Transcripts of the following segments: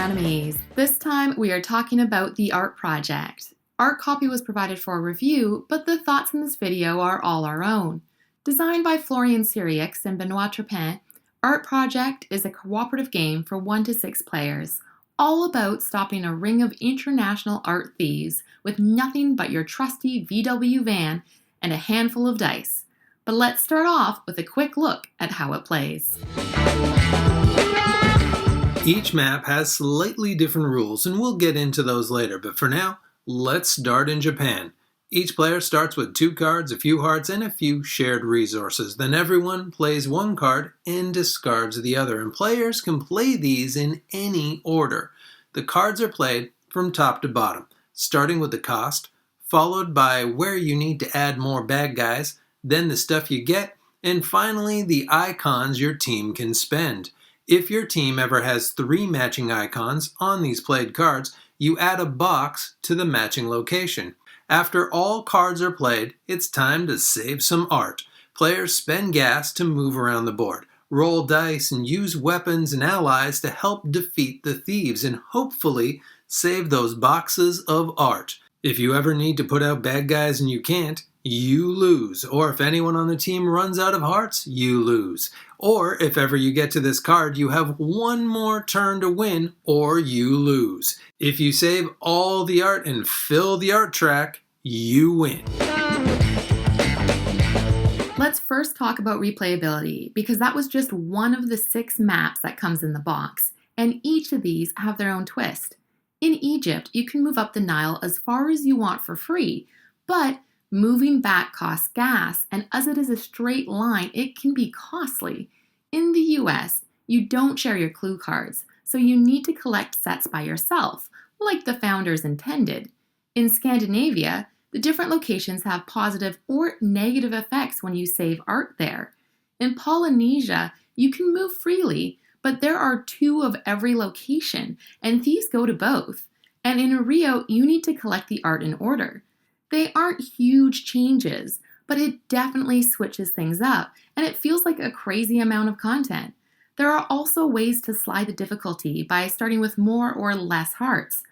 frenemies. This time we are talking about the A.R.T project. A.R.T copy was provided for review, but the thoughts in this video are all our own. Designed by Florien Sirieix and Benoit Turpin, A.R.T project is a cooperative game for 1 to 6 players, all about stopping a ring of international art thieves with nothing but your trusty VW van and a handful of dice. But let's start off with a quick look at how it plays. Each map has slightly different rules, and we'll get into those later, but for now, let's start in Japan. Each player starts with 2 cards, a few hearts, and a few shared resources. Then everyone plays 1 card and discards the other, and players can play these in any order. The cards are played from top to bottom, starting with the cost, followed by where you need to add more bad guys, then the stuff you get, and finally the icons your team can spend. If your team ever has 3 matching icons on these played cards, you add a box to the matching location. After all cards are played, it's time to save some art. Players spend gas to move around the board, roll dice, and use weapons and allies to help defeat the thieves and hopefully save those boxes of art. If you ever need to put out bad guys and you can't, you lose. Or if anyone on the team runs out of hearts, you lose. Or if ever you get to this card, you have 1 more turn to win, or you lose. If you save all the art and fill the art track, you win. Let's first talk about replayability, because that was just one of the 6 maps that comes in the box, and each of these have their own twist. In Egypt, you can move up the Nile as far as you want for free, but moving back costs gas, and as it is a straight line, it can be costly. In the US, you don't share your clue cards, so you need to collect sets by yourself, like the founders intended. In Scandinavia, the different locations have positive or negative effects when you save art there. In Polynesia, you can move freely, but there are 2 of every location, and thieves go to both. And in Rio, you need to collect the art in order. They aren't huge changes, but it definitely switches things up, and it feels like a crazy amount of content. There are also ways to slide the difficulty by starting with more or less hearts,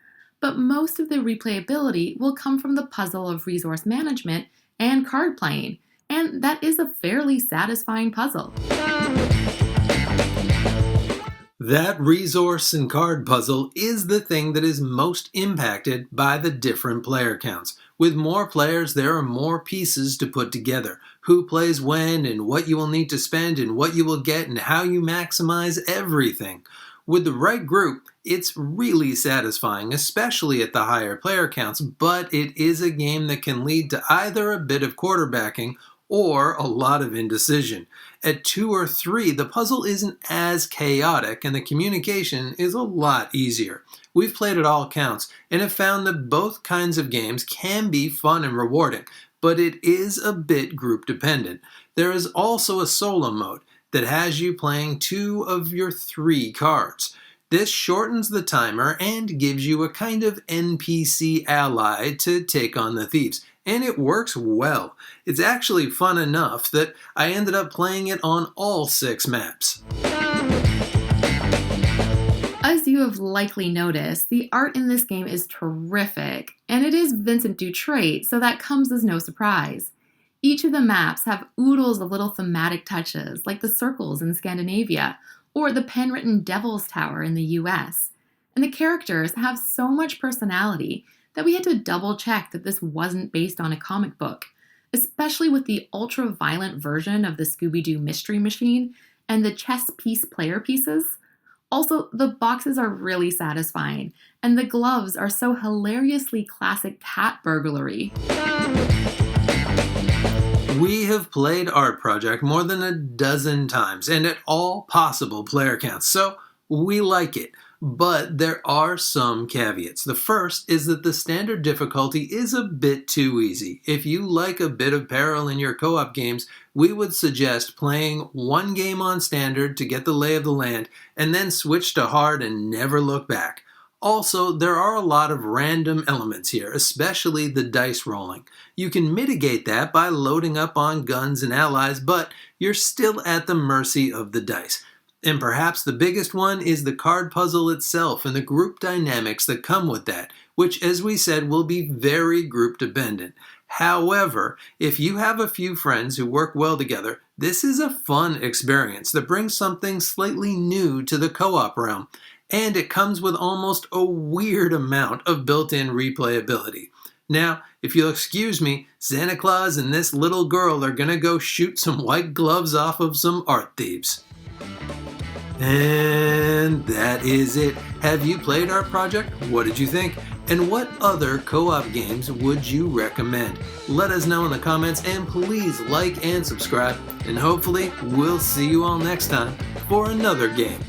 but most of the replayability will come from the puzzle of resource management and card playing, and that is a fairly satisfying puzzle. That resource and card puzzle is the thing that is most impacted by the different player counts. With more players, there are more pieces to put together. Who plays when, and what you will need to spend, and what you will get, and how you maximize everything. With the right group, it's really satisfying, especially at the higher player counts, but it is a game that can lead to either a bit of quarterbacking or a lot of indecision. At 2 or 3, the puzzle isn't as chaotic and the communication is a lot easier. We've played at all counts and have found that both kinds of games can be fun and rewarding, but it is a bit group dependent. There is also a solo mode that has you playing 2 of your 3 cards. This shortens the timer and gives you a kind of NPC ally to take on the thieves. And it works well. It's actually fun enough that I ended up playing it on all 6 maps. As you have likely noticed, the art in this game is terrific, and it is Vincent Dutrait, so that comes as no surprise. Each of the maps have oodles of little thematic touches, like the circles in Scandinavia, or the pen-written Devil's Tower in the US. And the characters have so much personality that we had to double-check that this wasn't based on a comic book, especially with the ultra-violent version of the Scooby-Doo Mystery Machine and the chess piece player pieces. Also, the boxes are really satisfying, and the gloves are so hilariously classic cat burglary. We have played A.R.T Project more than a dozen times, and at all possible player counts, so we like it. But there are some caveats. The first is that the standard difficulty is a bit too easy. If you like a bit of peril in your co-op games, we would suggest playing 1 game on standard to get the lay of the land, and then switch to hard and never look back. Also, there are a lot of random elements here, especially the dice rolling. You can mitigate that by loading up on guns and allies, but you're still at the mercy of the dice. And perhaps the biggest one is the card puzzle itself and the group dynamics that come with that, which, as we said, will be very group dependent. However, if you have a few friends who work well together, this is a fun experience that brings something slightly new to the co-op realm, and it comes with almost a weird amount of built-in replayability. Now, if you'll excuse me, Santa Claus and this little girl are gonna go shoot some white gloves off of some art thieves. And that is it. Have you played our project? What did you think? And what other co-op games would you recommend? Let us know in the comments, and please like and subscribe. And hopefully we'll see you all next time for another game.